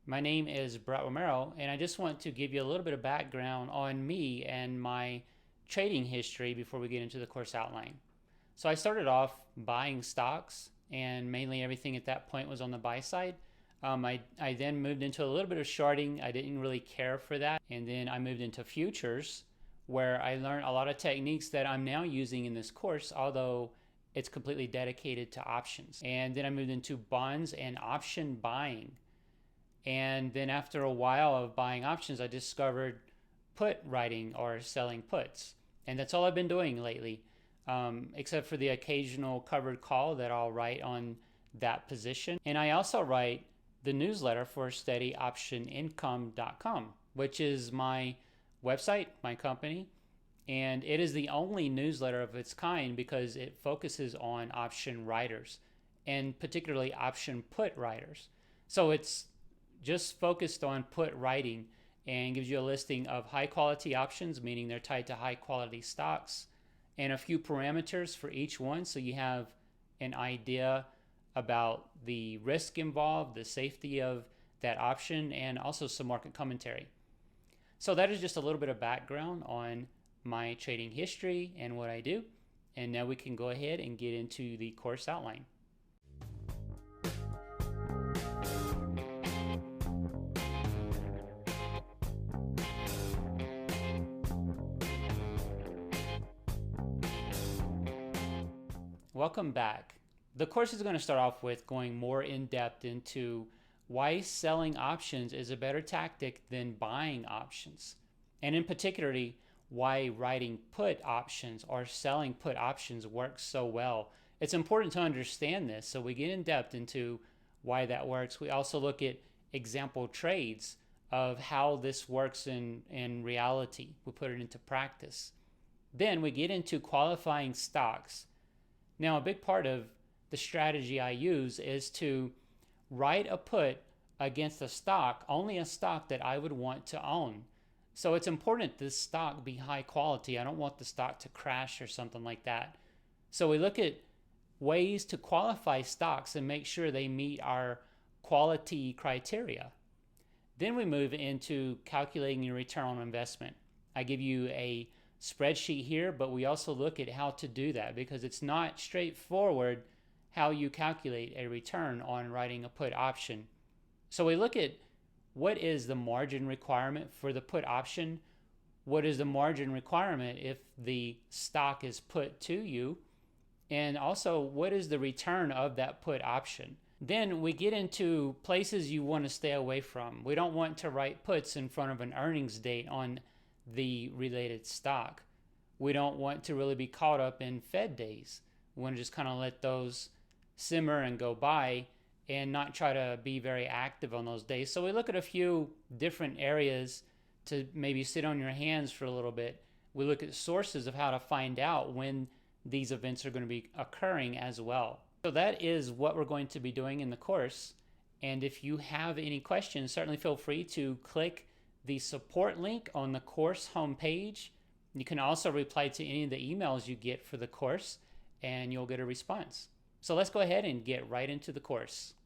My name is Brett Romero, and I just want to give you a little bit of background on me and my trading history before we get into the course outline. So I started off buying stocks, and mainly everything at that point was on the buy side. I then moved into a little bit of shorting. I didn't really care for that. And then I moved into futures, where I learned a lot of techniques that I'm now using in this course, although it's completely dedicated to options. And then I moved into bonds and option buying. And then after a while of buying options, I discovered put writing or selling puts. And that's all I've been doing lately, except for the occasional covered call that I'll write on that position. And I also write the newsletter for steadyoptionincome.com, which is my website, my company. And it is the only newsletter of its kind because it focuses on option writers and particularly option put writers. So it's just focused on put writing and gives you a listing of high quality options, meaning they're tied to high quality stocks, and a few parameters for each one so you have an idea about the risk involved, the safety of that option, and also some market commentary. So that is just a little bit of background on my trading history and what I do. And now we can go ahead and get into the course outline. Welcome back. The course is going to start off with going more in depth into why selling options is a better tactic than buying options. And in particularly, why writing put options or selling put options works so well. It's important to understand this, so we get in depth into why that works. We also look at example trades of how this works in reality. We put it into practice. Then we get into qualifying stocks. Now, a big part of the strategy I use is to write a put against a stock, only a stock that I would want to own. So it's important this stock be high quality. I don't want the stock to crash or something like that. So we look at ways to qualify stocks and make sure they meet our quality criteria. Then we move into calculating your return on investment. I give you a spreadsheet here, but we also look at how to do that because it's not straightforward how you calculate a return on writing a put option. So we look at what is the margin requirement for the put option, what is the margin requirement if the stock is put to you, and also what is the return of that put option. Then we get into places you want to stay away from. We don't want to write puts in front of an earnings date on the related stock. We don't want to really be caught up in Fed days. We want to just kind of let those simmer and go by and not try to be very active on those days. So we look at a few different areas to maybe sit on your hands for a little bit. We look at sources of how to find out when these events are going to be occurring as well. So that is what we're going to be doing in the course. And if you have any questions, certainly feel free to click the support link on the course homepage. You can also reply to any of the emails you get for the course and you'll get a response. So let's go ahead and get right into the course.